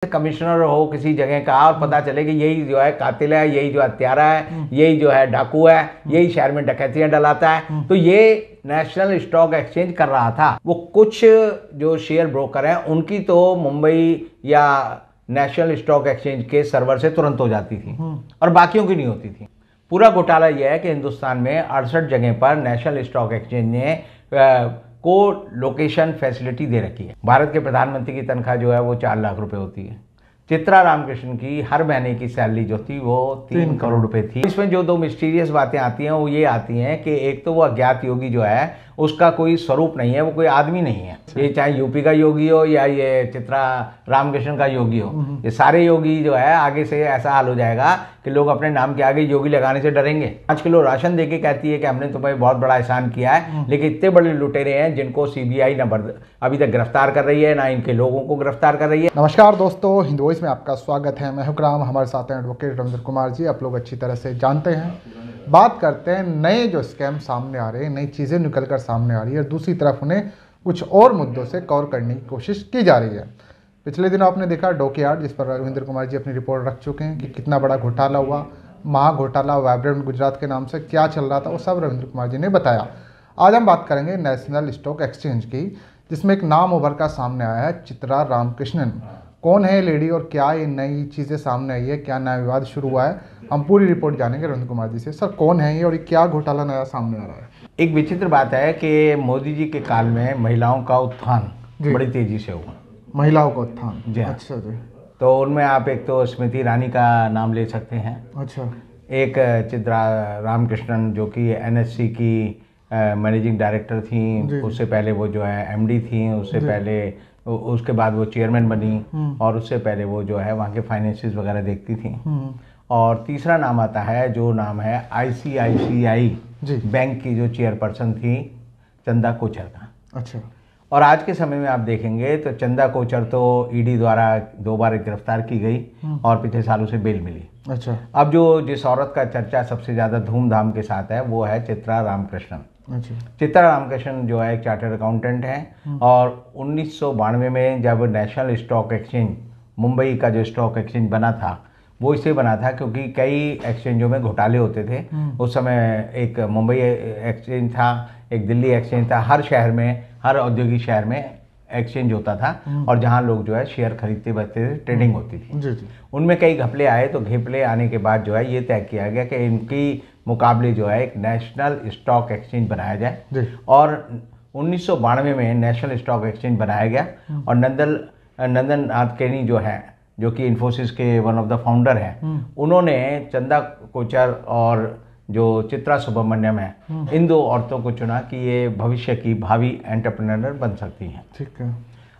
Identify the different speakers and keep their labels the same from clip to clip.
Speaker 1: Commissioner हो किसी जगह का और पता चले कि यही जो है कातिल है, यही जो हत्यारा है, यही जो है डाकू है, यही शहर में डकैतियां डलाता है, तो ये नेशनल स्टॉक एक्सचेंज कर रहा था। वो कुछ जो शेयर ब्रोकर हैं उनकी तो मुंबई या नेशनल स्टॉक एक्सचेंज के सर्वर से तुरंत हो जाती थी और बाकियों की नहीं होती थी। पूरा घोटाला यह है कि हिंदुस्तान में 68 जगह पर नेशनल स्टॉक एक्सचेंज ने को लोकेशन फैसिलिटी दे रखी है। भारत के प्रधानमंत्री की तनख्वाह जो है वो 4 लाख रुपए होती है। चित्रा रामकृष्णन की हर महीने की सैलरी जो थी वो 3 करोड़ रुपए थी। इसमें जो दो मिस्टीरियस बातें आती हैं वो ये आती हैं कि एक तो वो अज्ञात योगी जो है उसका कोई स्वरूप नहीं है, वो कोई आदमी नहीं है। ये चाहे यूपी का योगी हो या ये चित्रा रामकृष्णन का योगी हो, ये सारे योगी जो है आगे से ऐसा हाल हो जाएगा कि लोग अपने नाम के आगे योगी लगाने से डरेंगे। 5 किलो राशन देके कहती है कि हमने तुम्हें बहुत बड़ा एहसान किया है, लेकिन इतने बड़े लुटेरे हैं जिनको सीबीआई अभी तक गिरफ्तार कर रही है, ना इनके लोगों को गिरफ्तार कर रही है।
Speaker 2: नमस्कार दोस्तों, हिंदू वॉइस में आपका स्वागत है। मैं हुक्राम, हमारे साथ हैं एडवोकेट रविंद्र कुमार जी। आप लोग अच्छी तरह से जानते हैं। बात करते हैं नए जो स्कैम सामने आ रहे हैं, नई चीज़ें निकल कर सामने आ रही है और दूसरी तरफ उन्हें कुछ और मुद्दों से कवर करने की कोशिश की जा रही है। पिछले दिनों आपने देखा डॉकयार्ड, जिस पर रविंद्र कुमार जी अपनी रिपोर्ट रख चुके हैं कि कितना बड़ा घोटाला हुआ, महा घोटाला वाइब्रेंट गुजरात के नाम से क्या चल रहा था, वो सब रविंद्र कुमार जी ने बताया। आज हम बात करेंगे नेशनल स्टॉक एक्सचेंज की, जिसमें एक नाम उभर का सामने आया है, चित्रा रामकृष्णन। कौन है लेडी और क्या ये नई चीज़ें सामने आई है, क्या नया विवाद शुरू हुआ है, हम पूरी रिपोर्ट जानेंगे रविंद्र कुमार जी से। सर, कौन है ये और क्या घोटाला नया सामने आ रहा है?
Speaker 1: एक विचित्र बात है कि मोदी जी के काल में महिलाओं का उत्थान बड़ी तेजी से हुआ।
Speaker 2: महिलाओं का उत्थान?
Speaker 1: जी,
Speaker 2: अच्छा जी।
Speaker 1: तो उनमें आप एक तो स्मृति ईरानी का नाम ले सकते हैं।
Speaker 2: अच्छा।
Speaker 1: एक चित्रा रामकृष्णन जो कि एनएससी की मैनेजिंग डायरेक्टर थी, उससे पहले वो जो है एमडी थी, उससे पहले उसके बाद वो चेयरमैन बनी और उससे पहले वो जो है वहाँ के फाइनेंसेस वगैरह देखती थी। और तीसरा नाम आता है जो नाम है आईसीआईसीआई बैंक की जो चेयरपर्सन थी, चंदा कोचर का। अच्छा। और आज के समय में आप देखेंगे तो चंदा कोचर तो ईडी द्वारा 2 बार गिरफ्तार की गई और पिछले सालों से बेल मिली। अच्छा। अब जो जिस औरत का चर्चा सबसे ज़्यादा धूमधाम के साथ है वो है चित्रा रामकृष्णन। अच्छा। चित्रा रामकृष्णन जो है एक चार्टर्ड अकाउंटेंट हैं और 1992 में जब नेशनल स्टॉक एक्सचेंज, मुंबई का जो स्टॉक एक्सचेंज बना था, वो इससे बना था क्योंकि कई एक्सचेंजों में घोटाले होते थे। उस समय एक मुंबई एक्सचेंज था, एक दिल्ली एक्सचेंज था, हर शहर में, हर औद्योगिक शहर में एक्सचेंज होता था और जहां लोग जो है शेयर खरीदते बेचते थे, ट्रेडिंग होती थी। जी। उनमें कई घपले आए, तो घपले आने के बाद जो है ये तय किया गया कि इनकी मुकाबले जो है एक नेशनल स्टॉक एक्सचेंज बनाया जाए और 1992 में नेशनल स्टॉक एक्सचेंज बनाया गया और नंदन नाथ केनी जो है, जो कि इन्फोसिस के वन ऑफ द फाउंडर हैं, उन्होंने चंदा कोचर और जो चित्रा सुब्रमण्यम है, इन 2 औरतों को चुना कि ये भविष्य की भावी एंटरप्रेन्योर बन सकती हैं। ठीक है।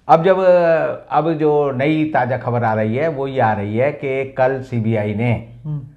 Speaker 1: अब जो नई ताज़ा खबर आ रही है वो ये आ रही है कि कल सीबीआई ने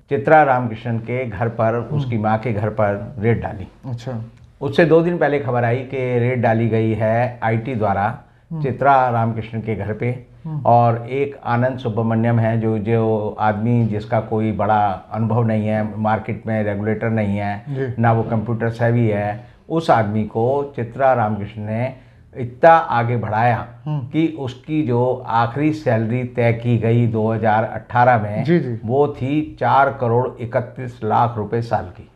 Speaker 1: चित्रा रामकृष्णन के घर पर, उसकी माँ के घर पर रेड डाली। अच्छा। उससे 2 दिन पहले खबर आई कि रेड डाली गई है आईटी द्वारा चित्रा रामकृष्णन के घर पे और एक आनंद सुब्रमण्यम है जो आदमी जिसका कोई बड़ा अनुभव नहीं है, मार्केट में रेगुलेटर नहीं है, ना वो कंप्यूटर सेवी है, उस आदमी को चित्रा रामकृष्णन ने इतना आगे बढ़ाया कि उसकी जो आखिरी सैलरी तय की गई 2018 में वो थी 4 करोड़ 31 लाख रुपए साल की।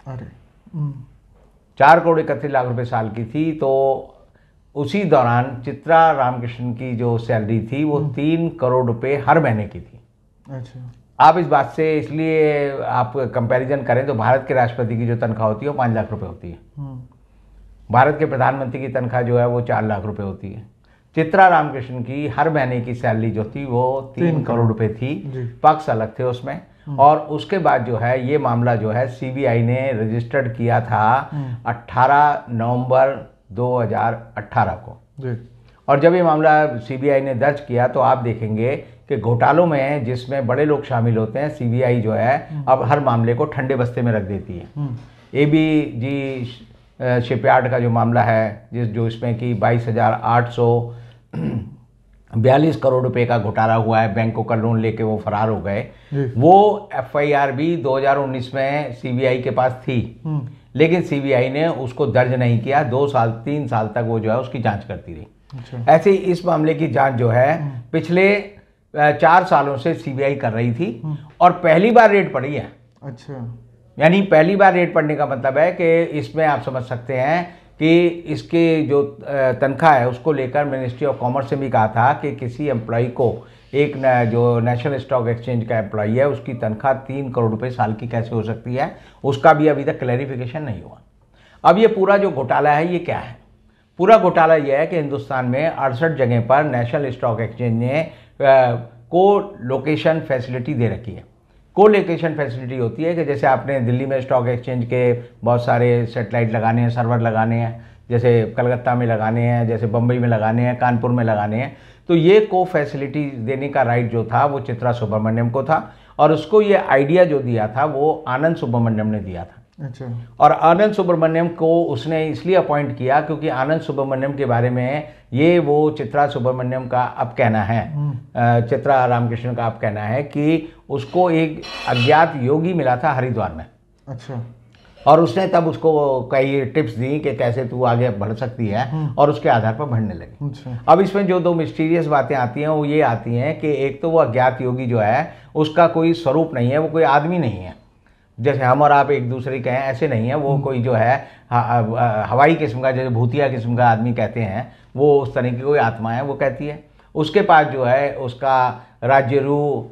Speaker 1: अरे 4 करोड़ 31 लाख रुपए साल की थी। तो उसी दौरान चित्रा रामकृष्णन की जो सैलरी थी वो 3 करोड़ रुपए हर महीने की थी। अच्छा। आप इस बात से इसलिए आप कंपैरिजन करें तो भारत के राष्ट्रपति की जो तनख्वाह होती है वो 5 लाख रुपए होती है। भारत के प्रधानमंत्री की तनख्वाह जो है वो 4 लाख रुपए होती है। चित्रा रामकृष्णन की हर महीने की सैलरी जो थी वो 3 करोड़ रुपए थी। पक्ष अलग थे उसमें। और उसके बाद जो है ये मामला जो है सीबीआई ने रजिस्टर्ड किया था 18 नवंबर 2018 को। और जब ये मामला सीबीआई ने दर्ज किया तो आप देखेंगे कि घोटालों में जिसमें बड़े लोग शामिल होते हैं, सीबीआई जो है अब हर मामले को ठंडे बस्ते में रख देती है। एबीजी शिपयार्ड का जो मामला है, जो इसमें कि 22,842 करोड़ रुपए का घोटाला हुआ है, बैंकों का लोन लेके वो फरार हो गए, वो एफआईआर भी 2019 में सीबीआई के पास थी, लेकिन सीबीआई ने उसको दर्ज नहीं किया। 2 साल 3 साल तक वो जो है उसकी जांच करती रही। अच्छा। ऐसे ही इस मामले की जांच जो है पिछले 4 सालों से सीबीआई कर रही थी और पहली बार रेड पड़ी है।
Speaker 2: अच्छा,
Speaker 1: यानी पहली बार रेड पड़ने का मतलब है कि इसमें आप समझ सकते हैं कि इसके जो तनख्वाह है उसको लेकर मिनिस्ट्री ऑफ कॉमर्स से भी कहा था कि किसी एम्प्लॉय को एक जो नेशनल स्टॉक एक्सचेंज का एम्प्लॉय है उसकी तनख्वाह 3 करोड़ रुपए साल की कैसे हो सकती है, उसका भी अभी तक क्लैरिफिकेशन नहीं हुआ। अब ये पूरा जो घोटाला है ये क्या है? पूरा घोटाला ये है कि हिंदुस्तान में 68 जगह पर नेशनल स्टॉक एक्सचेंज ने को लोकेशन फैसिलिटी दे रखी है। को लोकेशन फैसिलिटी होती है कि जैसे आपने दिल्ली में स्टॉक एक्सचेंज के बहुत सारे सेटेलाइट लगाने हैं, सर्वर लगाने हैं, जैसे कलकत्ता में लगाने हैं, जैसे बम्बई में लगाने हैं, कानपुर में लगाने हैं, तो ये को फैसिलिटी देने का राइट जो था वो चित्रा सुब्रमण्यम को था और उसको ये आइडिया जो दिया था वो आनंद सुब्रमण्यम ने दिया था।
Speaker 2: अच्छा,
Speaker 1: और आनंद सुब्रमण्यम को उसने इसलिए अपॉइंट किया क्योंकि आनंद सुब्रमण्यम के बारे में ये वो चित्रा सुब्रमण्यम का अब कहना है, चित्रा रामकृष्णन का अब कहना है कि उसको एक अज्ञात योगी मिला था हरिद्वार में।
Speaker 2: अच्छा,
Speaker 1: और उसने तब उसको कई टिप्स दी कि कैसे तू आगे बढ़ सकती है और उसके आधार पर बढ़ने लगी।
Speaker 2: अच्छा,
Speaker 1: अब इसमें जो 2 मिस्टीरियस बातें आती हैं वो ये आती हैं कि एक तो वो अज्ञात योगी जो है उसका कोई स्वरूप नहीं है, वो कोई आदमी नहीं है जैसे हम और आप एक दूसरे कहें, ऐसे नहीं है। वो कोई जो है हवाई किस्म का, जैसे भूतिया किस्म का आदमी कहते हैं, वो उस तरह की कोई आत्मा है वो कहती है। उसके पास जो है उसका राज्यरू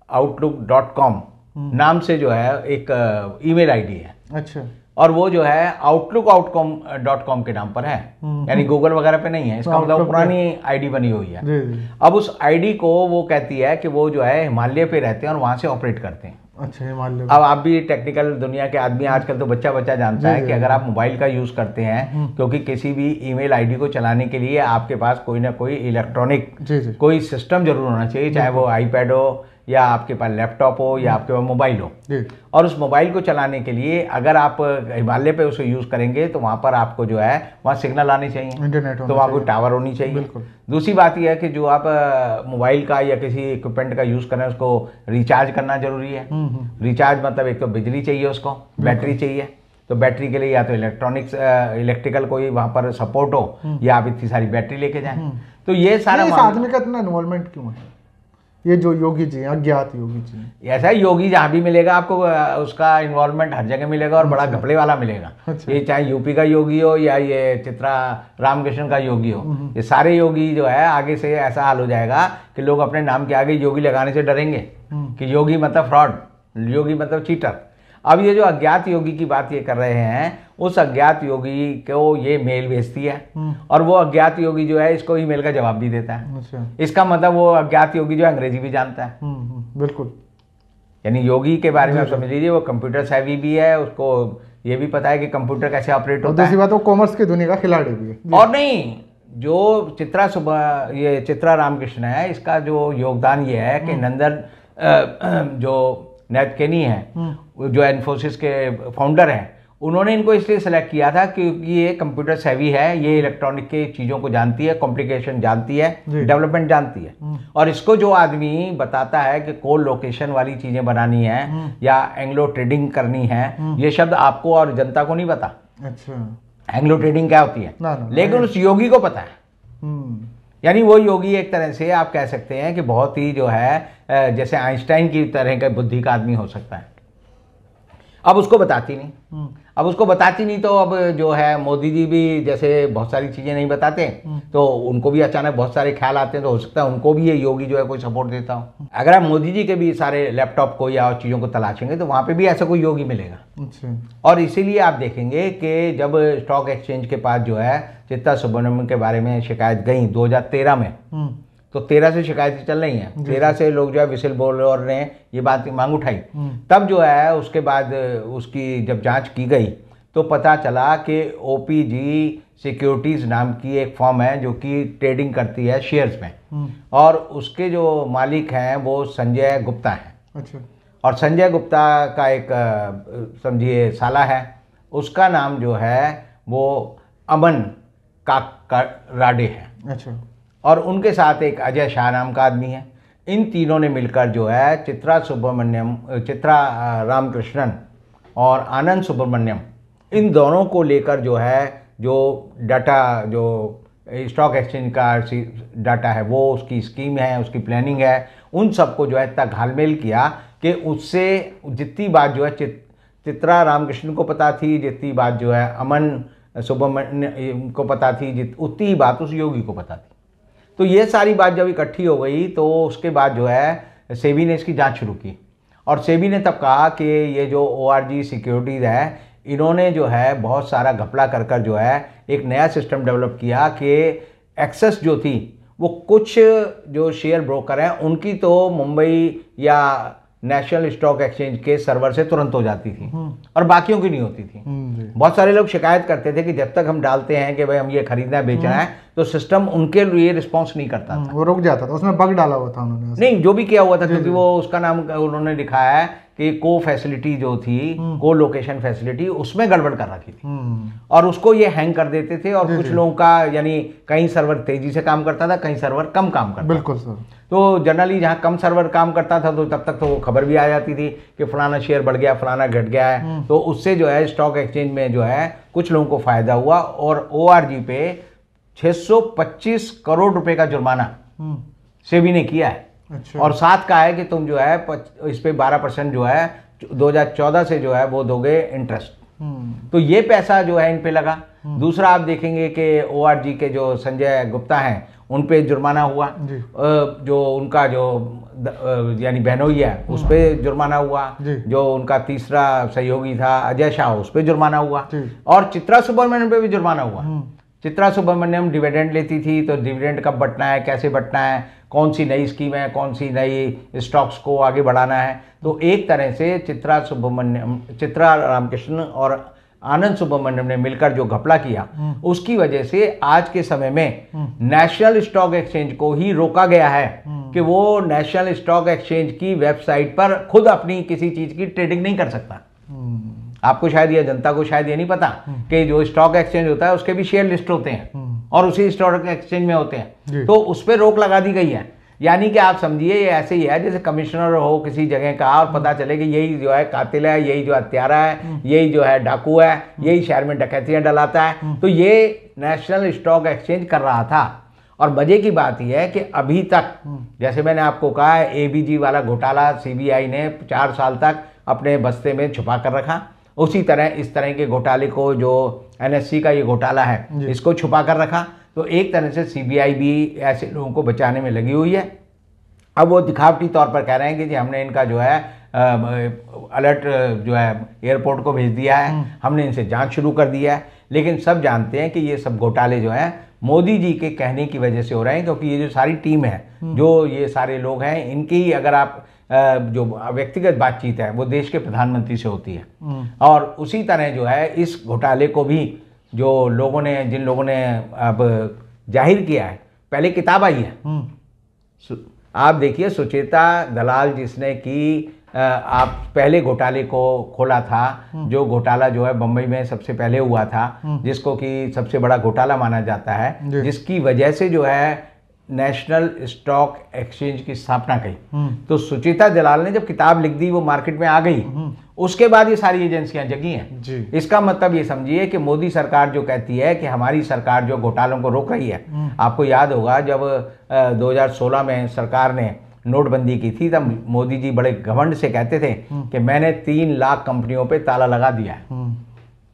Speaker 1: @outlook.com नाम से जो है एक ईमेल आईडी है।
Speaker 2: अच्छा,
Speaker 1: और वो जो है outlook.com के नाम पर है, यानी गूगल वगैरह पे नहीं है। इसका मतलब पुरानी आईडी बनी हुई है।
Speaker 2: जी जी।
Speaker 1: अब उस आईडी को वो कहती है कि वो जो है हिमालय पे रहते हैं और वहाँ से ऑपरेट करते हैं।
Speaker 2: अच्छा, हिमालय।
Speaker 1: अब आप भी टेक्निकल दुनिया के आदमी, आजकल तो बच्चा बच्चा जानता है कि अगर आप मोबाइल का यूज़ करते हैं, क्योंकि किसी भी ईमेल आईडी को चलाने के लिए आपके पास कोई ना कोई इलेक्ट्रॉनिक कोई सिस्टम जरूर होना चाहिए, चाहे वो आईपैड हो या आपके पास लैपटॉप हो या आपके पास मोबाइल हो। और उस मोबाइल को चलाने के लिए अगर आप हिमालय पे उसे यूज़ करेंगे तो वहाँ पर आपको जो है वहाँ सिग्नल आनी चाहिए,
Speaker 2: इंटरनेट,
Speaker 1: तो वहाँ कोई टावर होनी चाहिए। दूसरी बात यह है कि जो आप मोबाइल का या किसी इक्विपमेंट का यूज़ करें उसको रिचार्ज करना जरूरी है। रिचार्ज मतलब एक तो बिजली चाहिए, उसको बैटरी चाहिए, तो बैटरी के लिए या तो इलेक्ट्रिकल कोई वहाँ पर सपोर्ट हो या आप इतनी सारी बैटरी लेके जाएं। तो ये सारा
Speaker 2: आदमी का इतना इन्वॉल्वमेंट क्यों है? ये जो योगी जी हैं, अज्ञात योगी जी,
Speaker 1: ऐसा ही योगी जहाँ भी मिलेगा आपको उसका इन्वॉल्वमेंट हर जगह मिलेगा और बड़ा घपले वाला मिलेगा।
Speaker 2: अच्छा।
Speaker 1: ये चाहे यूपी का योगी हो या ये चित्रा रामकृष्णन का योगी हो, ये सारे योगी जो है आगे से ऐसा हाल हो जाएगा कि लोग अपने नाम के आगे योगी लगाने से डरेंगे कि योगी मतलब फ्रॉड, योगी मतलब चीटर। अब ये जो अज्ञात योगी की बात ये कर रहे हैं, उस अज्ञात योगी को ये मेल भेजती है और वो अज्ञात योगी जो है इसको ईमेल का जवाब भी देता है।
Speaker 2: अच्छा।
Speaker 1: इसका मतलब वो अज्ञात योगी जो अंग्रेजी भी जानता है।
Speaker 2: बिल्कुल।
Speaker 1: यानी योगी के बारे में आप समझ लीजिए वो कंप्यूटर सेवी भी है, उसको ये भी पता है कि कंप्यूटर कैसे ऑपरेट होता है।
Speaker 2: दूसरी बात वो कॉमर्स की दुनिया का खिलाड़ी भी है।
Speaker 1: और नहीं, जो चित्रा रामकृष्ण है, इसका जो योगदान ये है कि नंदन जो नैतकेनी है, जो इन्फोसिस के फाउंडर हैं, उन्होंने इनको इसलिए सेलेक्ट किया था क्योंकि ये कंप्यूटर सेवी है, ये इलेक्ट्रॉनिक के चीज़ों को जानती है, कॉम्प्लिकेशन जानती है, डेवलपमेंट जानती है। और इसको जो आदमी बताता है कि कोल लोकेशन वाली चीज़ें बनानी है या एंग्लो ट्रेडिंग करनी है, ये शब्द आपको और जनता को नहीं पता।
Speaker 2: अच्छा।
Speaker 1: एंग्लो ट्रेडिंग क्या होती है, लेकिन उस योगी को पता है। यानी वो योगी एक तरह से आप कह सकते हैं कि बहुत ही जो है जैसे आइंस्टाइन की तरह का बुद्धि का आदमी हो सकता है। अब उसको बताती नहीं, अब उसको बताती नहीं तो अब जो है मोदी जी भी जैसे बहुत सारी चीज़ें नहीं बताते, तो उनको भी अचानक बहुत सारे ख्याल आते हैं, तो हो सकता है उनको भी ये योगी जो है कोई सपोर्ट देता हो। अगर आप मोदी जी के भी सारे लैपटॉप को या और चीज़ों को तलाशेंगे तो वहाँ पे भी ऐसा कोई योगी मिलेगा।
Speaker 2: अच्छा।
Speaker 1: और इसीलिए आप देखेंगे कि जब स्टॉक एक्सचेंज के पास जो है चित्रा सुब्रमण्यम के बारे में शिकायत गई 2013 में, तो 13 से शिकायतें चल रही हैं, 13 से लोग जो है विसिल ब्लोअर ने ये बात मांग उठाई। तब जो है उसके बाद उसकी जब जांच की गई तो पता चला कि ओपीजी सिक्योरिटीज़ नाम की एक फर्म है जो कि ट्रेडिंग करती है शेयर्स में, और उसके जो मालिक हैं वो संजय गुप्ता हैं।
Speaker 2: अच्छा।
Speaker 1: और संजय गुप्ता का एक समझिए साला है, उसका नाम जो है वो अमन काकराडे है।
Speaker 2: अच्छा।
Speaker 1: और उनके साथ एक अजय शाह नाम का आदमी है। इन तीनों ने मिलकर जो है चित्रा रामकृष्णन और आनंद सुब्रमण्यम, इन दोनों को लेकर जो है जो डाटा जो स्टॉक एक्सचेंज का डाटा है वो, उसकी स्कीम है, उसकी प्लानिंग है, उन सबको जो है इतना घालमेल किया कि उससे जितनी बात जो है चित्रा रामकृष्णन को पता थी, जितनी बात जो है अमन सुब्रमण्यम को पता थी, उतनी ही बात उस योगी को पता थी। तो ये सारी बात जब इकट्ठी हो गई तो उसके बाद जो है सेबी ने इसकी जांच शुरू की, और सेबी ने तब कहा कि ये जो ORG सिक्योरिटीज़ है, इन्होंने जो है बहुत सारा घपला कर कर जो है एक नया सिस्टम डेवलप किया कि एक्सेस जो थी वो कुछ जो शेयर ब्रोकर हैं उनकी तो मुंबई या नेशनल स्टॉक एक्सचेंज के सर्वर से तुरंत हो जाती थी और बाकियों की नहीं होती थी। बहुत सारे लोग शिकायत करते थे कि जब तक हम डालते हैं कि भाई हम ये खरीदना है बेचना है तो सिस्टम उनके लिए रिस्पॉन्स नहीं करता था,
Speaker 2: वो रुक जाता था, उसमें बग डाला हुआ था उन्होंने।
Speaker 1: नहीं, जो भी किया हुआ था, क्योंकि वो उसका नाम उन्होंने लिखा है कि को फैसिलिटी जो थी, को लोकेशन फैसिलिटी, उसमें गड़बड़ कर रखी थी और उसको ये हैंग कर देते थे। और कुछ लोगों का यानी कहीं सर्वर तेजी से काम करता था, कहीं सर्वर कम काम करता था।
Speaker 2: बिल्कुल सर।
Speaker 1: तो जनरली जहाँ कम सर्वर काम करता था तो तब तक तो वो खबर भी आ जाती थी कि फलाना शेयर बढ़ गया, फलाना घट गया है। तो उससे जो है स्टॉक एक्सचेंज में जो है कुछ लोगों को फायदा हुआ और ORG पे 625 करोड़ रुपए का जुर्माना सेबी ने किया है।
Speaker 2: अच्छा।
Speaker 1: और साथ का है कि तुम जो है इस पे 12% जो है 2014 से जो है वो दोगे इंटरेस्ट। तो ये पैसा जो है इन पे लगा। दूसरा आप देखेंगे कि ORG के जो संजय गुप्ता हैं उन पे जुर्माना हुआ, जो उनका जो यानी बहनोई है उस पर जुर्माना हुआ, जो उनका तीसरा सहयोगी था अजय शाह उस पर जुर्माना हुआ, और चित्रा सुब्रमण्यम पे भी जुर्माना हुआ। चित्रा सुब्रमण्यम डिविडेंड लेती थी तो डिविडेंड कब बंटना है, कैसे बंटना है, कौन सी नई स्कीम है, कौन सी नई स्टॉक्स को आगे बढ़ाना है। तो एक तरह से चित्रा रामकृष्णन और आनंद सुब्रमण्यम ने मिलकर जो घपला किया उसकी वजह से आज के समय में नेशनल स्टॉक एक्सचेंज को ही रोका गया है कि वो नेशनल स्टॉक एक्सचेंज की वेबसाइट पर खुद अपनी किसी चीज की ट्रेडिंग नहीं कर सकता। आपको शायद या जनता को शायद ये नहीं पता कि जो स्टॉक एक्सचेंज होता है उसके भी शेयर लिस्ट होते हैं और उसी स्टॉक एक्सचेंज में होते हैं, तो उस पर रोक लगा दी गई है। यानी कि आप समझिए ये ऐसे ही है जैसे कमिश्नर हो किसी जगह का और पता चले कि यही जो है कातिल है, यही जो हत्यारा है, यही जो है डाकू है, यही शहर में डकैतियां डलाता है। तो ये नेशनल स्टॉक एक्सचेंज कर रहा था। और मजे की बात यह है कि अभी तक जैसे मैंने आपको कहा है ABG वाला घोटाला CBI ने 4 साल तक अपने बस्ते में छुपा कर रखा, उसी तरह इस तरह के घोटाले को जो NSE का ये घोटाला है इसको छुपा कर रखा। तो एक तरह से CBI भी ऐसे लोगों को बचाने में लगी हुई है। अब वो दिखावटी तौर पर कह रहे हैं कि जी हमने इनका जो है अलर्ट जो है एयरपोर्ट को भेज दिया है, हमने इनसे जांच शुरू कर दिया है। लेकिन सब जानते हैं कि ये सब घोटाले जो हैं मोदी जी के कहने की वजह से हो रहे हैं, क्योंकि ये जो सारी टीम है, जो ये सारे लोग हैं, इनकी अगर आप जो व्यक्तिगत बातचीत है वो देश के प्रधानमंत्री से होती है। और उसी तरह जो है इस घोटाले को भी जो लोगों ने, जिन लोगों ने अब जाहिर किया है, पहले किताब आई है, आप देखिए सुचेता दलाल जिसने की आप पहले घोटाले को खोला था, जो घोटाला जो है बंबई में सबसे पहले हुआ था, जिसको कि सबसे बड़ा घोटाला माना जाता है, जिसकी वजह से जो है नेशनल स्टॉक एक्सचेंज की स्थापना की। तो सुचेता दलाल ने जब किताब लिख दी, वो मार्केट में आ गई, उसके बाद ये सारी एजेंसियां जगी हैं। इसका मतलब ये समझिए कि मोदी सरकार जो कहती है कि हमारी सरकार जो घोटालों को रोक रही है, आपको याद होगा जब 2016 में सरकार ने नोटबंदी की थी तब मोदी जी बड़े घमंड से कहते थे कि मैंने 3 लाख कंपनियों पे ताला लगा दिया है।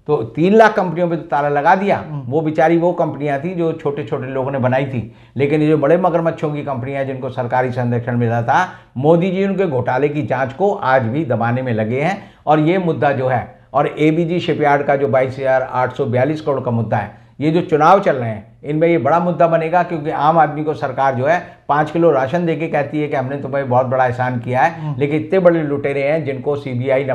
Speaker 1: तो 3 लाख कंपनियों पे तो ताला लगा दिया, वो बेचारी वो कंपनियां थी जो छोटे छोटे लोगों ने बनाई थी। लेकिन ये जो बड़े मगरमच्छों की कंपनियां जिनको सरकारी संरक्षण मिला था, मोदी जी उनके घोटाले की जांच को आज भी दबाने में लगे हैं। और ये मुद्दा जो है, और ABG शिपयार्ड का जो 22,842 करोड़ का मुद्दा है, ये जो चुनाव चल रहे हैं इनमें ये बड़ा मुद्दा बनेगा, क्योंकि आम आदमी को सरकार जो है 5 किलो राशन देके कहती है कि हमने तुम्हें बहुत बड़ा एहसान किया है। लेकिन इतने बड़े लुटेरे हैं जिनको CBI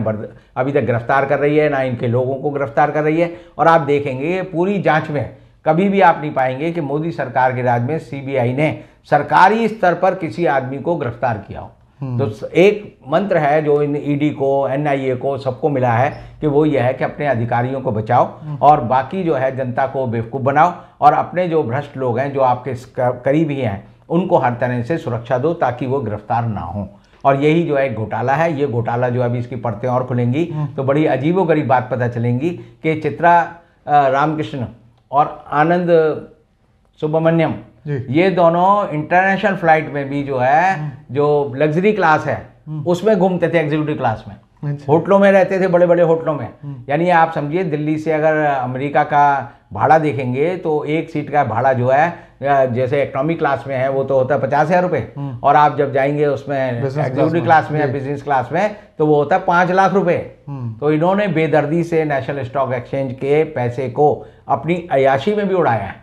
Speaker 1: अभी तक गिरफ्तार कर रही है, ना इनके लोगों को गिरफ्तार कर रही है। और आप देखेंगे पूरी जांच में कभी भी आप नहीं पाएंगे कि मोदी सरकार के राज में CBI ने सरकारी स्तर पर किसी आदमी को गिरफ्तार किया हो। तो एक मंत्र है जो इन ED को, NIA को, सबको मिला है कि वो ये है कि अपने अधिकारियों को बचाओ और बाकी जो है जनता को बेवकूफ़ बनाओ, और अपने जो भ्रष्ट लोग हैं जो आपके करीबी हैं उनको हर तरह से सुरक्षा दो ताकि वो गिरफ्तार ना हो। और यही जो है एक घोटाला है। ये घोटाला जो अभी इसकी परतें और खुलेंगी तो बड़ी अजीबोगरीब बात पता चलेंगी कि चित्रा रामकृष्ण और आनंद सुब्रमण्यम, ये दोनों इंटरनेशनल फ्लाइट में भी जो है, जो लग्जरी क्लास है उसमें घूमते थे, एग्जीक्यूटिव क्लास में, होटलों में रहते थे, बड़े बड़े होटलों में। यानी आप समझिए दिल्ली से अगर अमेरिका का भाड़ा देखेंगे तो एक सीट का भाड़ा जो है जैसे इकोनॉमी क्लास में है वो तो होता है 50,000 रुपये, और आप जब जाएंगे उसमें एग्जीक्यूटिव क्लास में या बिजनेस क्लास में तो वो होता है 5 लाख रुपए। तो इन्होंने बेदर्दी से नेशनल स्टॉक एक्सचेंज के पैसे को अपनी अयाशी में भी उड़ाया है,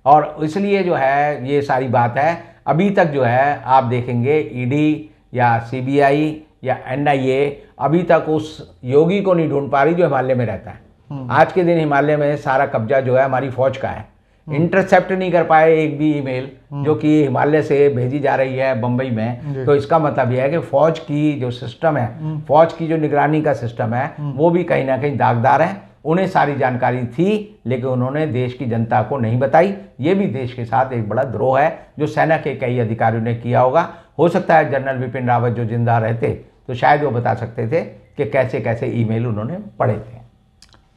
Speaker 1: और इसलिए जो है ये सारी बात है। अभी तक जो है आप देखेंगे ईडी या सीबीआई या एनआईए अभी तक उस योगी को नहीं ढूंढ पा रही जो हिमालय में रहता है। आज के दिन हिमालय में सारा कब्जा जो है हमारी फौज का है। इंटरसेप्ट नहीं कर पाए एक भी ईमेल जो कि हिमालय से भेजी जा रही है बंबई में। तो इसका मतलब यह है कि फौज की जो सिस्टम है, फौज की जो निगरानी का सिस्टम है, वो भी कहीं ना कहीं दागदार है। उन्हें सारी जानकारी थी लेकिन उन्होंने देश की जनता को नहीं बताई। ये भी देश के साथ एक बड़ा द्रोह है जो सेना के कई अधिकारियों ने किया होगा। हो सकता है जनरल बिपिन रावत जो जिंदा रहते तो शायद वो बता सकते थे कि कैसे कैसे ईमेल उन्होंने पढ़े थे।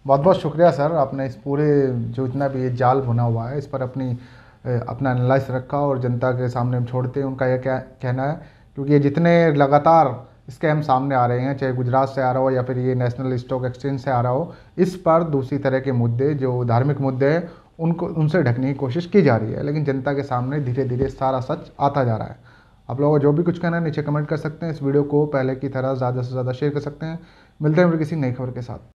Speaker 2: बहुत बहुत शुक्रिया सर, आपने इस पूरे जो इतना भी ये जाल बुना हुआ है इस पर अपना एनालाइज रखा और जनता के सामने हम छोड़ते हैं उनका यह क्या कहना है। क्योंकि ये जितने लगातार स्कैम सामने आ रहे हैं, चाहे गुजरात से आ रहा हो या फिर ये नेशनल स्टॉक एक्सचेंज से आ रहा हो, इस पर दूसरी तरह के मुद्दे जो धार्मिक मुद्दे हैं उनसे ढकने की कोशिश की जा रही है, लेकिन जनता के सामने धीरे धीरे सारा सच आता जा रहा है। आप लोगों को जो भी कुछ कहना है नीचे कमेंट कर सकते हैं। इस वीडियो को पहले की तरह ज़्यादा से ज़्यादा शेयर कर सकते हैं। मिलते हैं फिर किसी नई खबर के साथ।